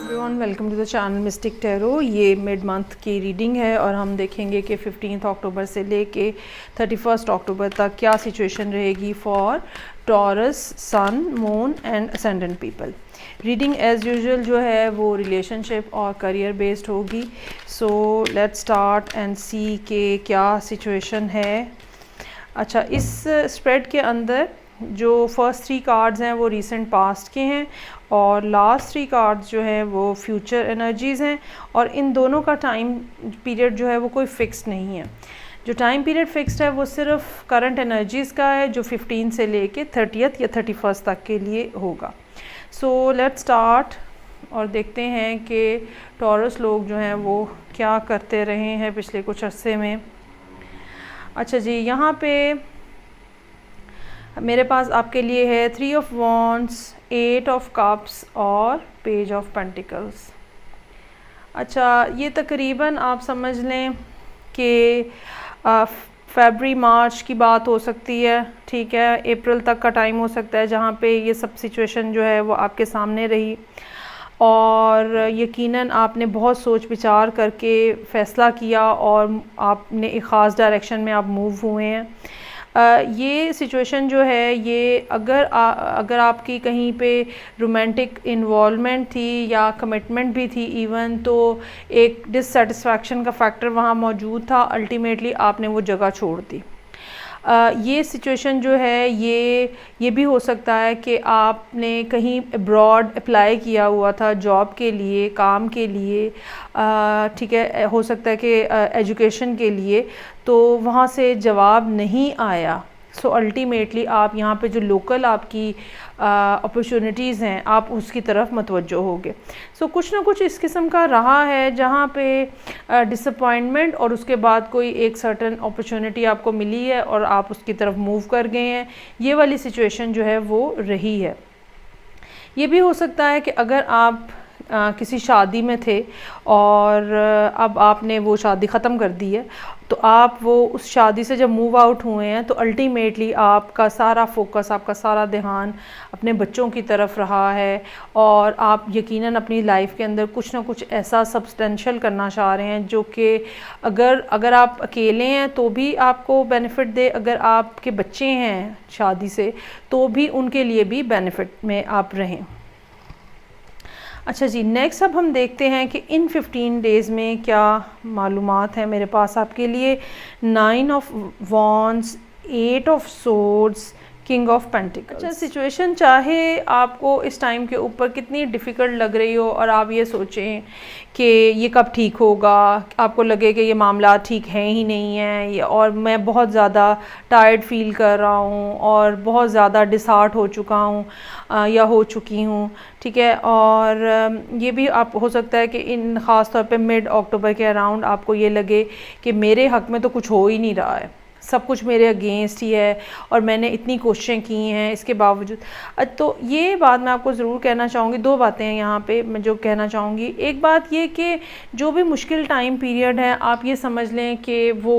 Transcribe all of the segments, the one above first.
Everyone, welcome to the channel mystic tarot. ये mid month की reading है और हम देखेंगे कि 15 अक्टूबर से लेके 31 अक्टूबर तक क्या सिचुएशन रहेगी for Taurus, sun, moon and ascendant people. Reading as usual जो है वो रिलेशनशिप और करियर बेस्ड होगी। So let's start and see के क्या सिचुएशन है। अच्छा, इस स्प्रेड के अंदर जो फर्स्ट 3 कार्ड्स हैं वो रीसेंट पास्ट के हैं और लास्ट 3 कार्ड्स जो हैं वो फ्यूचर एनर्जीज़ हैं और इन दोनों का टाइम पीरियड जो है वो कोई फ़िक्स्ड नहीं है। जो टाइम पीरियड फ़िक्स्ड है वो सिर्फ करंट एनर्जीज़ का है जो 15 से लेके 30th या 31st तक के लिए होगा। सो लेट्स स्टार्ट और देखते हैं कि टॉरस लोग जो हैं वो क्या करते रहे हैं पिछले कुछ अरसे में। अच्छा जी, यहाँ पे मेरे पास आपके लिए है 3 ऑफ वॉन्ड्स, 8 ऑफ कप्स और पेज ऑफ पेंटिकल्स। अच्छा, ये तकरीबन आप समझ लें कि फरवरी मार्च की बात हो सकती है, ठीक है, अप्रैल तक का टाइम हो सकता है जहाँ पे ये सब सिचुएशन जो है वो आपके सामने रही और यकीनन आपने बहुत सोच विचार करके फ़ैसला किया और आपने एक ख़ास डायरेक्शन में आप मूव हुए हैं। ये सिचुएशन जो है ये अगर आपकी कहीं पे रोमांटिक इन्वॉल्वमेंट थी या कमिटमेंट भी थी इवन, तो एक डिससेटिस्फैक्शन का फैक्टर वहाँ मौजूद था। अल्टीमेटली आपने वो जगह छोड़ दी। ये सिचुएशन जो है ये भी हो सकता है कि आपने कहीं अब्रॉड अप्लाई किया हुआ था जॉब के लिए, काम के लिए, ठीक है, हो सकता है कि एजुकेशन के लिए, तो वहाँ से जवाब नहीं आया। सो अल्टीमेटली आप यहाँ पे जो लोकल आपकी अपॉर्चुनिटीज़ हैं आप उसकी तरफ मतवज्जो होगे। सो कुछ ना कुछ इस किस्म का रहा है जहाँ पे डिसअपॉइंटमेंट और उसके बाद कोई एक सर्टन अपॉर्चुनिटी आपको मिली है और आप उसकी तरफ मूव कर गए हैं। ये वाली सिचुएशन जो है वो रही है। ये भी हो सकता है कि अगर आप किसी शादी में थे और अब आपने वो शादी ख़त्म कर दी है, तो आप वो उस शादी से जब मूव आउट हुए हैं तो अल्टीमेटली आपका सारा फोकस, आपका सारा ध्यान अपने बच्चों की तरफ रहा है और आप यकीनन अपनी लाइफ के अंदर कुछ ना कुछ ऐसा सब्सटेंशियल करना चाह रहे हैं जो कि अगर आप अकेले हैं तो भी आपको बेनिफिट दे, अगर आपके बच्चे हैं शादी से तो भी उनके लिए भी बेनिफिट में आप रहें। अच्छा जी, नेक्स्ट अब हम देखते हैं कि इन 15 डेज़ में क्या मालूमात हैं मेरे पास आपके लिए। 9 of wands, 8 of swords, king of pentacles. अच्छा, सिचुएशन चाहे आपको इस टाइम के ऊपर कितनी डिफ़िकल्ट लग रही हो और आप ये सोचें कि ये कब ठीक होगा, आपको लगे कि ये मामला ठीक है ही नहीं है और मैं बहुत ज़्यादा टायर्ड फील कर रहा हूँ और बहुत ज़्यादा डिसहार्ट हो चुका हूँ या हो चुकी हूँ, ठीक है। और ये भी आप हो सकता है कि इन ख़ास तौर पे मिड अक्टूबर के अराउंड आपको ये लगे कि मेरे हक़ में तो कुछ हो ही नहीं रहा है, सब कुछ मेरे अगेंस्ट ही है और मैंने इतनी कोशिशें की हैं इसके बावजूद। तो ये बात मैं आपको ज़रूर कहना चाहूँगी। 2 बातें हैं यहाँ पे मैं जो कहना चाहूँगी। एक बात ये कि जो भी मुश्किल टाइम पीरियड है आप ये समझ लें कि वो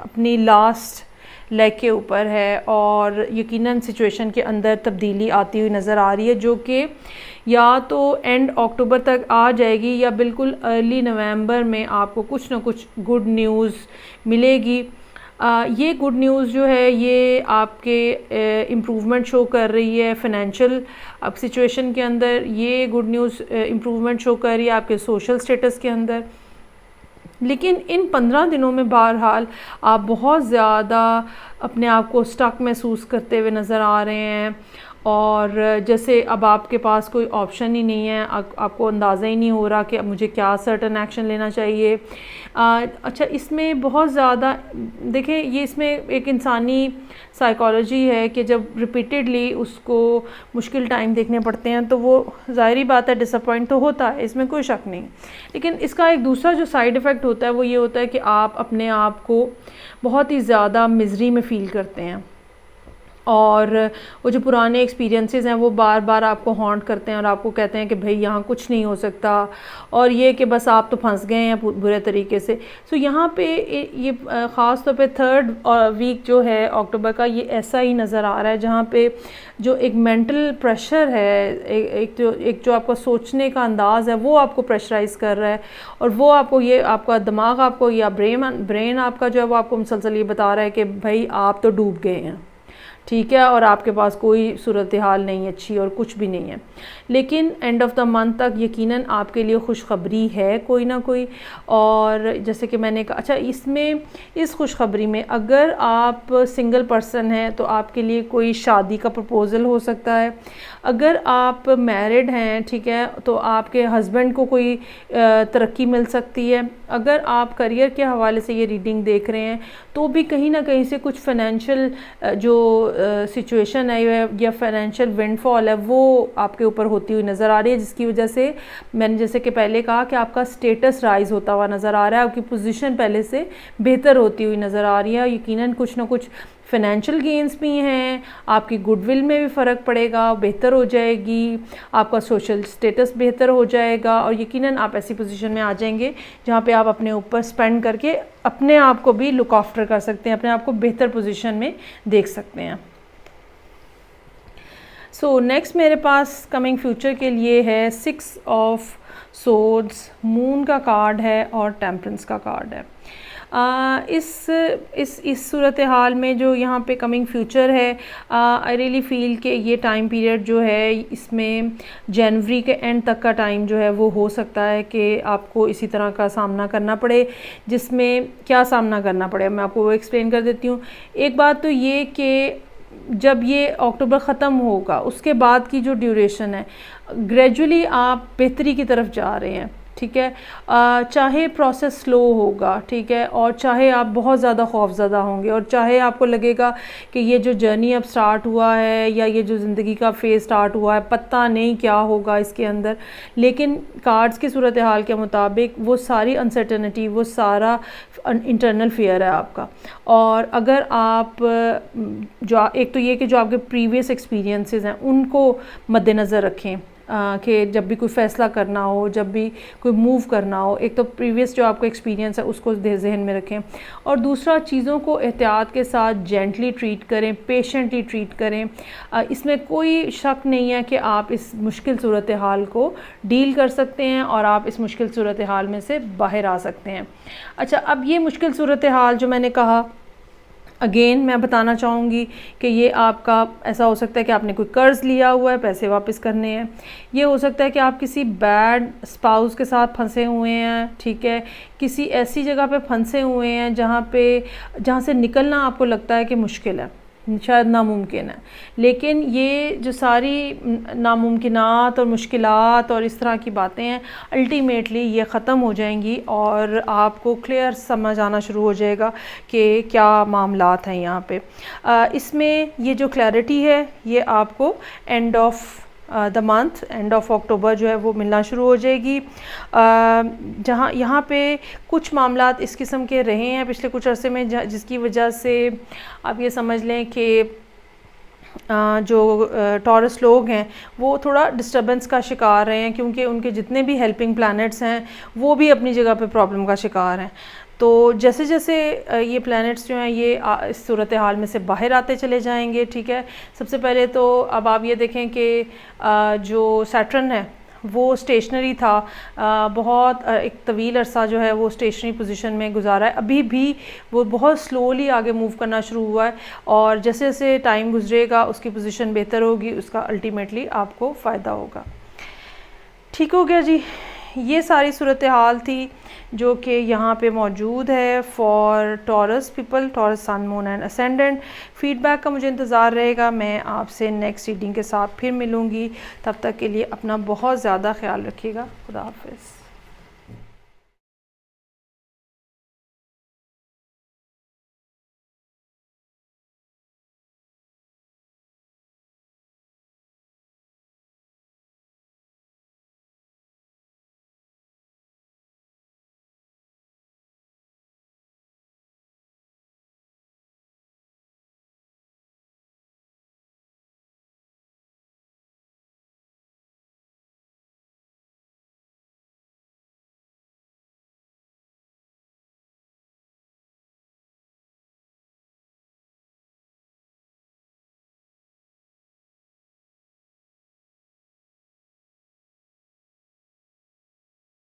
अपनी लास्ट लेग के ऊपर है और यकीनन सिचुएशन के अंदर तब्दीली आती हुई नज़र आ रही है जो कि या तो एंड अक्टूबर तक आ जाएगी या बिल्कुल अर्ली नवंबर में आपको कुछ ना कुछ गुड न्यूज़ मिलेगी। ये गुड न्यूज़ जो है ये आपके इम्प्रूवमेंट शो कर रही है फाइनेंशियल अब सिचुएशन के अंदर। ये गुड न्यूज़ इम्प्रूवमेंट शो कर रही है आपके सोशल स्टेटस के अंदर। लेकिन इन 15 दिनों में बहरहाल आप बहुत ज़्यादा अपने आप को स्टक महसूस करते हुए नज़र आ रहे हैं और जैसे अब आपके पास कोई ऑप्शन ही नहीं है, आपको अंदाज़ा ही नहीं हो रहा कि अब मुझे क्या सर्टन एक्शन लेना चाहिए। अच्छा, इसमें बहुत ज़्यादा देखें, ये इसमें एक इंसानी साइकोलॉजी है कि जब रिपीटेडली उसको मुश्किल टाइम देखने पड़ते हैं तो वो ज़ाहिरी बात है डिसअपॉइंट तो होता है, इसमें कोई शक नहीं। लेकिन इसका एक दूसरा जो साइड इफ़ेक्ट होता है वो ये होता है कि आप अपने आप को बहुत ही ज़्यादा मिज़री में फ़ील करते हैं और वो जो पुराने एक्सपीरियंसेस हैं वो बार बार आपको हॉन्ट करते हैं और आपको कहते हैं कि भाई यहाँ कुछ नहीं हो सकता, और ये कि बस आप तो फंस गए हैं बुरे तरीके से। सो यहाँ पे ये ख़ास तौर पे 3rd वीक जो है अक्टूबर का, ये ऐसा ही नज़र आ रहा है जहाँ पे जो एक मेंटल प्रेशर है, एक जो आपका सोचने का अंदाज़ है वो आपको प्रेशराइज़ कर रहा है, और वो आपको ये आपका दिमाग आपको या ब्रेन आपका जो है वो आपको मुसलसल ये बता रहा है कि भाई आप तो डूब गए हैं, ठीक है, और आपके पास कोई सूरत हाल नहीं अच्छी और कुछ भी नहीं है। लेकिन एंड ऑफ द मंथ तक यकीनन आपके लिए खुशखबरी है कोई ना कोई। और जैसे कि मैंने कहा, अच्छा इसमें इस खुशखबरी में अगर आप सिंगल पर्सन हैं तो आपके लिए कोई शादी का प्रपोज़ल हो सकता है। अगर आप मैरिड हैं, ठीक है, तो आपके हस्बैंड को कोई तरक्की मिल सकती है। अगर आप करियर के हवाले से ये रीडिंग देख रहे हैं तो भी कहीं ना कहीं से कुछ फाइनेंशियल जो सिचुएशन है या फाइनेंशियल विंडफॉल है वो आपके ऊपर होती हुई नज़र आ रही है, जिसकी वजह से मैंने जैसे कि पहले कहा कि आपका स्टेटस राइज होता हुआ नज़र आ रहा है, आपकी पोजीशन पहले से बेहतर होती हुई नज़र आ रही है। यकीनन कुछ ना कुछ फाइनेंशियल गेंस भी हैं, आपकी गुडविल में भी फ़र्क पड़ेगा, बेहतर हो जाएगी, आपका सोशल स्टेटस बेहतर हो जाएगा, और यकीनन आप ऐसी पोजीशन में आ जाएंगे जहाँ पे आप अपने ऊपर स्पेंड करके अपने आप को भी लुक आफ्टर कर सकते हैं, अपने आप को बेहतर पोजीशन में देख सकते हैं। सो नेक्स्ट मेरे पास कमिंग फ्यूचर के लिए है 6 ऑफ सोर्ड्स, मून का कार्ड है और टेम्परेंस का कार्ड है। इस सूरत हाल में जो यहाँ पे कमिंग फ्यूचर है, आई रियली फील कि ये टाइम पीरियड जो है इसमें जनवरी के एंड तक का टाइम जो है वो हो सकता है कि आपको इसी तरह का सामना करना पड़े। जिसमें क्या सामना करना पड़े मैं आपको वो एक्सप्लेन कर देती हूँ। एक बात तो ये कि जब ये अक्टूबर ख़त्म होगा उसके बाद की जो ड्यूरेशन है, ग्रेजुअली आप बेहतरी की तरफ जा रहे हैं, ठीक है। चाहे प्रोसेस स्लो होगा, ठीक है, और चाहे आप बहुत ज़्यादा खौफज़दा होंगे, और चाहे आपको लगेगा कि ये जो जर्नी अब स्टार्ट हुआ है या ये जो ज़िंदगी का फेज़ स्टार्ट हुआ है पता नहीं क्या होगा इसके अंदर, लेकिन कार्ड्स की सूरत हाल के मुताबिक वो सारी अनसर्टेनिटी, वो सारा इंटरनल फियर है आपका। और अगर आप जो एक तो ये कि जो आपके प्रीवियस एक्सपीरियंसेस हैं उनको मद्देनज़र रखें कि जब भी कोई फ़ैसला करना हो, जब भी कोई मूव करना हो, एक तो प्रीवियस जो आपका एक्सपीरियंस है उसको जहन में रखें, और दूसरा चीज़ों को एहतियात के साथ जेंटली ट्रीट करें, पेशेंटली ट्रीट करें। इसमें कोई शक नहीं है कि आप इस मुश्किल सूरत हाल को डील कर सकते हैं और आप इस मुश्किल सूरत हाल में से बाहर आ सकते हैं। अच्छा, अब ये मुश्किल सूरत हाल जो मैंने कहा, अगेन मैं बताना चाहूँगी कि ये आपका ऐसा हो सकता है कि आपने कोई कर्ज़ लिया हुआ है, पैसे वापस करने हैं। ये हो सकता है कि आप किसी बैड स्पाउस के साथ फंसे हुए हैं, ठीक है, किसी ऐसी जगह पे फंसे हुए हैं जहाँ से निकलना आपको लगता है कि मुश्किल है, शायद नामुमकिन है। लेकिन ये जो सारी नामुमकिनात और मुश्किलात और इस तरह की बातें हैं, अल्टीमेटली ये ख़त्म हो जाएंगी और आपको क्लियर समझ आना शुरू हो जाएगा कि क्या मामलात हैं यहाँ पे। इसमें ये जो क्लैरिटी है ये आपको end of the month, end of October जो है वो मिलना शुरू हो जाएगी। जहाँ यहाँ पे कुछ मामलात इस किस्म के रहे हैं पिछले कुछ अरसे में, जिसकी वजह से आप ये समझ लें कि जो टॉरस लोग हैं वो थोड़ा डिस्टर्बेंस का शिकार रहे हैं, क्योंकि उनके जितने भी हेल्पिंग प्लैनेट्स हैं वो भी अपनी जगह पे प्रॉब्लम का शिकार हैं। तो जैसे जैसे ये प्लैनेट्स जो हैं ये इस सूरत हाल में से बाहर आते चले जाएंगे, ठीक है। सबसे पहले तो अब आप ये देखें कि जो सैटर्न है वो स्टेशनरी था, बहुत एक तवील अरसा जो है वो स्टेशनरी पोजीशन में गुजारा है, अभी भी वो बहुत स्लोली आगे मूव करना शुरू हुआ है, और जैसे जैसे टाइम गुजरेगा उसकी पोजीशन बेहतर होगी, उसका अल्टीमेटली आपको फ़ायदा होगा। ठीक हो गया जी, ये सारी सूरत हाल थी जो कि यहाँ पे मौजूद है for Taurus people, Taurus sun moon and ascendant. Feedback का मुझे इंतज़ार रहेगा, मैं आपसे नेक्स्ट रीडिंग के साथ फिर मिलूँगी। तब तक के लिए अपना बहुत ज़्यादा ख्याल रखिएगा। खुदा हाफ़िज़।